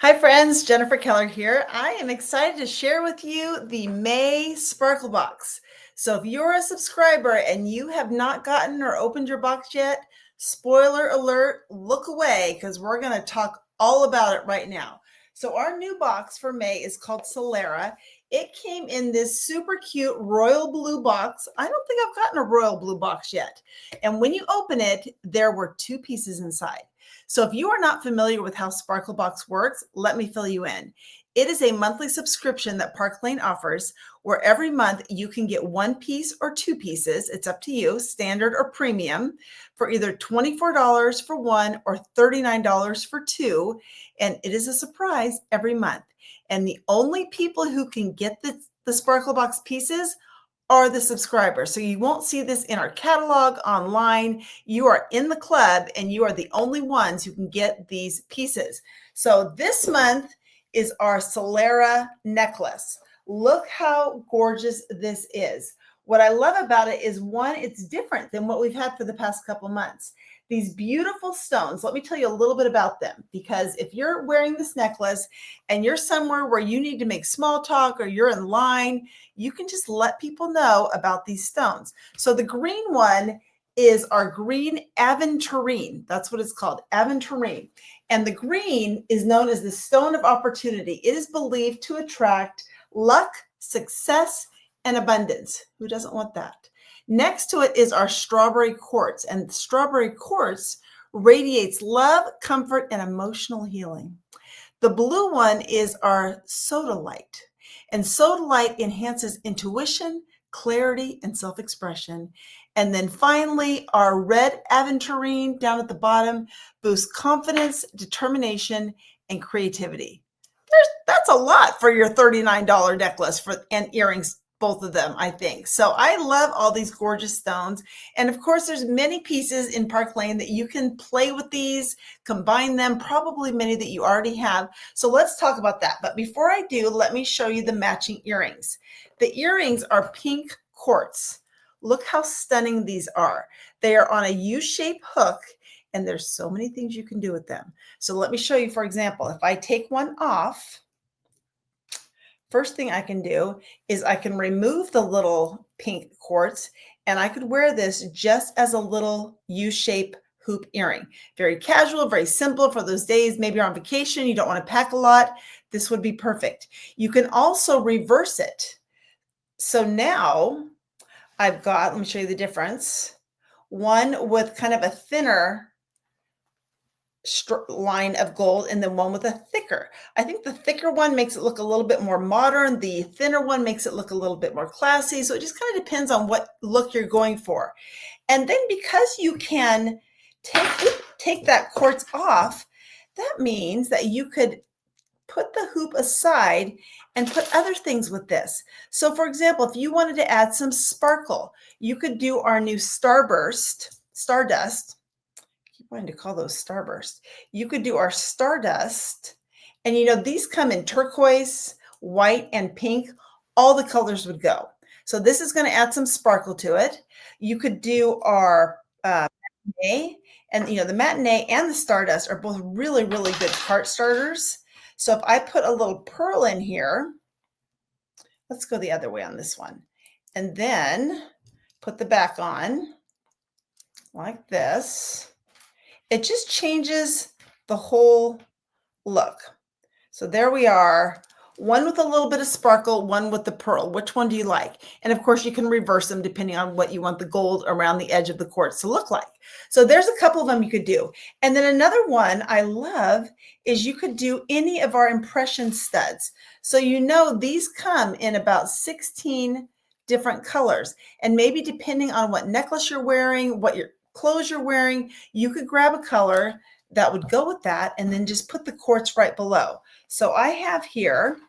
Hi friends, Jennifer Keller here. I am excited to share with you the May Sparkle Box. So if you're a subscriber and you have not gotten or opened your box yet, spoiler alert, look away because we're going to talk all about it right now. So our new box for May is called Solera. It came in this super cute royal blue box. I don't think I've gotten a royal blue box yet. And when you open it, there were two pieces inside. So if you are not familiar with how Sparklebox works, let me fill you in. It is a monthly subscription that Park Lane offers where every month you can get one piece or two pieces. It's up to you, standard or premium, for either $24 for one or $39 for two. And it is a surprise every month. And the only people who can get the Sparklebox pieces are the subscribers. So you won't see this in our catalog online. You are in the club and you are the only ones who can get these pieces. So this month is our Solera necklace. Look how gorgeous this is. What I love about it is, one, it's different than what we've had for the past couple months. These beautiful stones, let me tell you a little bit about them, because if you're wearing this necklace and you're somewhere where you need to make small talk or you're in line, you can just let people know about these stones. So the green one is our green aventurine. That's what it's called, aventurine. And the green is known as the stone of opportunity. It is believed to attract luck, success, and abundance. Who doesn't want that? Next to it is our strawberry quartz, and strawberry quartz radiates love, comfort, and emotional healing. The blue one is our sodalite, and sodalite enhances intuition, clarity, and self-expression. And then finally, our red aventurine down at the bottom boosts confidence, determination, and creativity. That's a lot for your $39 necklace and earrings, both of them, I think. So I love all these gorgeous stones. And of course, there's many pieces in Park Lane that you can play with these, combine them, probably many that you already have. So let's talk about that. But before I do, let me show you the matching earrings. The earrings are pink quartz. Look how stunning these are. They are on a U-shaped hook, and there's so many things you can do with them. So let me show you, for example, if I take one off, first thing I can do is I can remove the little pink quartz, and I could wear this just as a little U-shaped hoop earring. Very casual, very simple for those days. Maybe you're on vacation, you don't want to pack a lot. This would be perfect. You can also reverse it. So now I've got, let me show you the difference. One with kind of a thinner line of gold, and then one with a thicker. I think the thicker one makes it look a little bit more modern. The thinner one makes it look a little bit more classy. So it just kind of depends on what look you're going for. And then because you can take that quartz off, that means that you could put the hoop aside and put other things with this. So for example, if you wanted to add some sparkle, you could do our new Stardust. Wanting to call those Starburst. You could do our Stardust, and these come in turquoise, white, and pink. All the colors would go. So this is going to add some sparkle to it. You could do our matinee, and the matinee and the Stardust are both really, really good heart starters. So if I put a little pearl in here, let's go the other way on this one, and then put the back on like this. It just changes the whole look. So there we are, one with a little bit of sparkle, one with the pearl. Which one do you like? And of course, you can reverse them depending on what you want the gold around the edge of the quartz to look like. So there's a couple of them you could do. And then another one I love is you could do any of our impression studs. So these come in about 16 different colors. And maybe depending on what necklace you're wearing, what your clothes you're wearing, you could grab a color that would go with that and then just put the quartz right below. So I have here,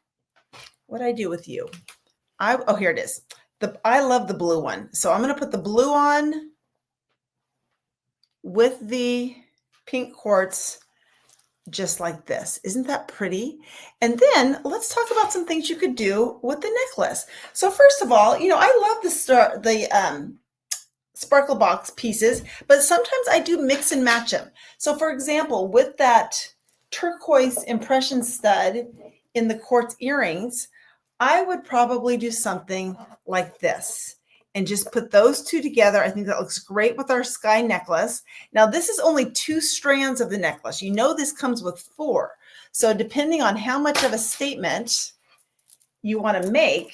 what I do with you. Oh, here it is. I love the blue one. So I'm going to put the blue on with the pink quartz just like this. Isn't that pretty? And then let's talk about some things you could do with the necklace. So first of all, I love the Sparklebox pieces, but sometimes I do mix and match them. So for example, with that turquoise impression stud in the quartz earrings, I would probably do something like this and just put those two together. I think that looks great with our sky necklace. Now, this is only 2 strands of the necklace. You know, this comes with 4. So depending on how much of a statement you want to make,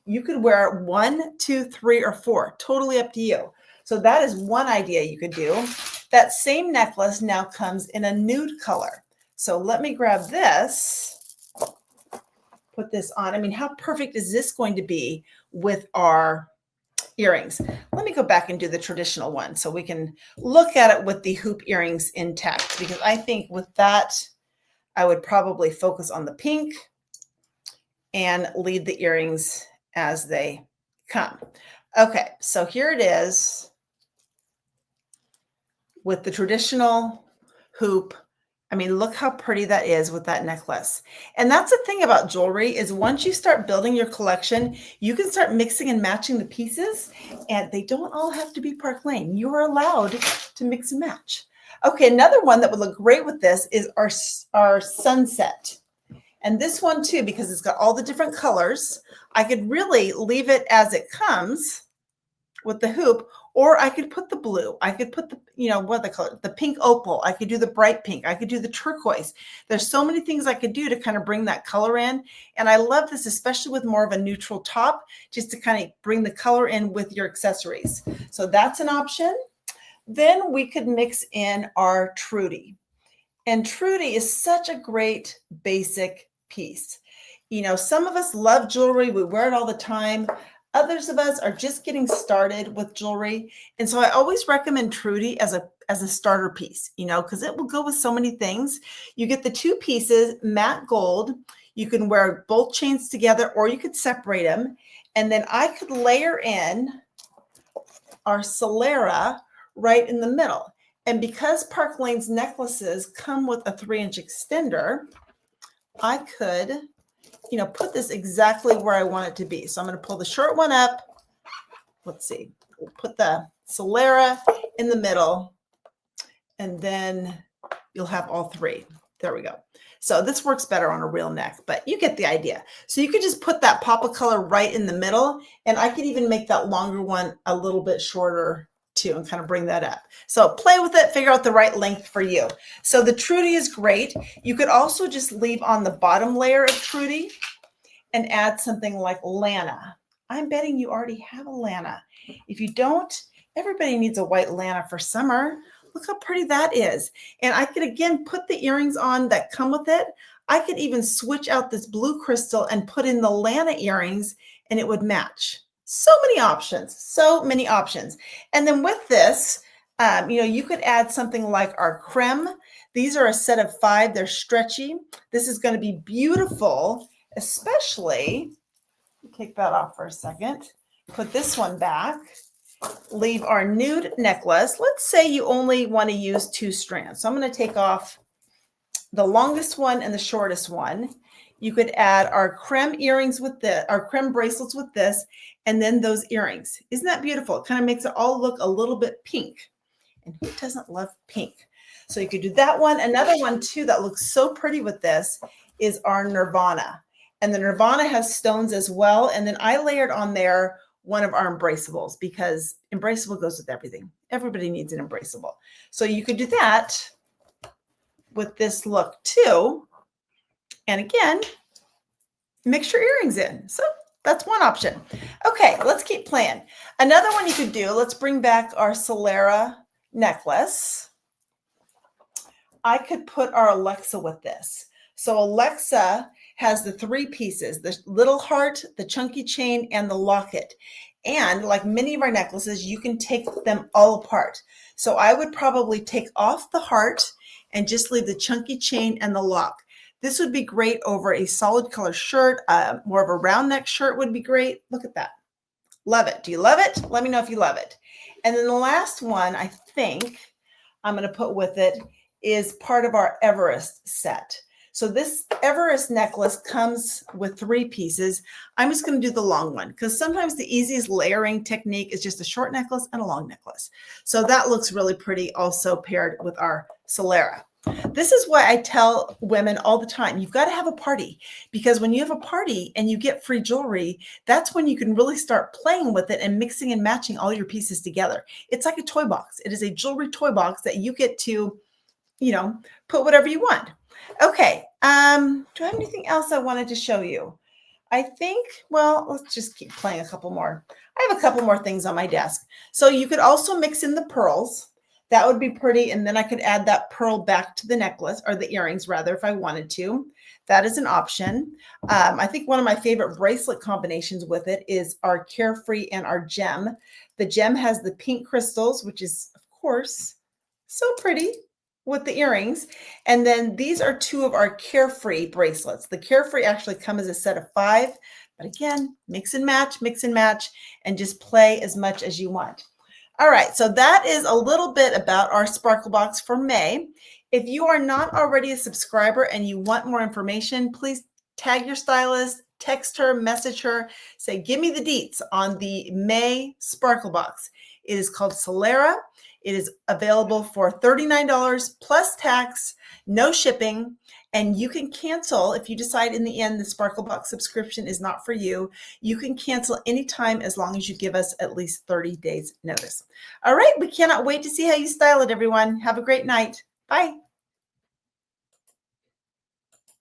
you could wear 1, 2, 3, or 4, totally up to you. So that is one idea you could do. That same necklace now comes in a nude color. So let me grab this, put this on. I mean, how perfect is this going to be with our earrings? Let me go back and do the traditional one so we can look at it with the hoop earrings intact, because I think with that, I would probably focus on the pink and lead the earrings as they come. Okay, so here it is with the traditional hoop. I mean, look how pretty that is with that necklace. And that's the thing about jewelry, is once you start building your collection, you can start mixing and matching the pieces, and they don't all have to be Park Lane. You are allowed to mix and match. Okay, another one that would look great with this is our sunset. And this one too, because it's got all the different colors, I could really leave it as it comes with the hoop, or I could put the blue. I could put the, what the color, the pink opal. I could do the bright pink. I could do the turquoise. There's so many things I could do to kind of bring that color in. And I love this, especially with more of a neutral top, just to kind of bring the color in with your accessories. So that's an option. Then we could mix in our Trudy. And Trudy is such a great basic piece. Some of us love jewelry. We wear it all the time. Others of us are just getting started with jewelry. And so I always recommend Trudy as a starter piece, because it will go with so many things. You get the 2 pieces, matte gold. You can wear both chains together, or you could separate them. And then I could layer in our Solera right in the middle. And because Park Lane's necklaces come with a 3-inch extender, I could, put this exactly where I want it to be. So I'm going to pull the short one up. Let's see. We'll put the Solera in the middle, and then you'll have all 3. There we go. So this works better on a real neck, but you get the idea. So you could just put that pop of color right in the middle, and I could even make that longer one a little bit shorter too, and kind of bring that up. So play with it, figure out the right length for you. So the Trudy is great. You could also just leave on the bottom layer of Trudy and add something like Lana. I'm betting you already have a Lana. If you don't, everybody needs a white Lana for summer. Look how pretty that is. And I could, again, put the earrings on that come with it. I could even switch out this blue crystal and put in the Lana earrings, and it would match. So many options. And then with this, you could add something like our creme. These are a set of 5. They're stretchy. This is going to be beautiful, especially, take that off for a second, put this one back, leave our nude necklace. Let's say you only want to use 2 strands. So I'm going to take off the longest one and the shortest one. You could add our creme earrings with our creme bracelets with this, and then those earrings. Isn't that beautiful? It kind of makes it all look a little bit pink. And who doesn't love pink? So you could do that one. Another one too that looks so pretty with this is our Nirvana. And the Nirvana has stones as well. And then I layered on there one of our embraceables, because embraceable goes with everything. Everybody needs an embraceable. So you could do that with this look too. And again, mix your earrings in. So that's one option. Okay, let's keep playing. Another one you could do, let's bring back our Solera necklace. I could put our Alexa with this. So Alexa has the 3 pieces, the little heart, the chunky chain, and the locket. And like many of our necklaces, you can take them all apart. So I would probably take off the heart and just leave the chunky chain and the lock. This would be great over a solid color shirt. More of a round neck shirt would be great. Look at that. Love it. Do you love it? Let me know if you love it. And then the last one I think I'm going to put with it is part of our Everest set. So this Everest necklace comes with 3 pieces. I'm just going to do the long one, because sometimes the easiest layering technique is just a short necklace and a long necklace. So that looks really pretty, also paired with our Solera. This is why I tell women all the time, you've got to have a party, because when you have a party and you get free jewelry, that's when you can really start playing with it and mixing and matching all your pieces together. It's like a toy box. It is a jewelry toy box that you get to, put whatever you want. Okay. Do I have anything else I wanted to show you? I think, well, let's just keep playing a couple more. I have a couple more things on my desk. So you could also mix in the pearls. That would be pretty. And then I could add that pearl back to the necklace, or the earrings rather, if I wanted to. That is an option. I think one of my favorite bracelet combinations with it is our Carefree and our Gem. The Gem has the pink crystals, which is, of course, so pretty with the earrings. And then these are two of our Carefree bracelets. The Carefree actually come as a set of 5, but again, mix and match, and just play as much as you want. All right, so that is a little bit about our Sparkle Box for May. If you are not already a subscriber and you want more information, please tag your stylist, text her, message her, say, give me the deets on the May Sparkle Box. It is called Solera. It is available for $39 plus tax, no shipping, and you can cancel if you decide in the end the Sparkle Box subscription is not for you. You can cancel anytime as long as you give us at least 30 days notice. All right, we cannot wait to see how you style it, everyone. Have a great night. Bye.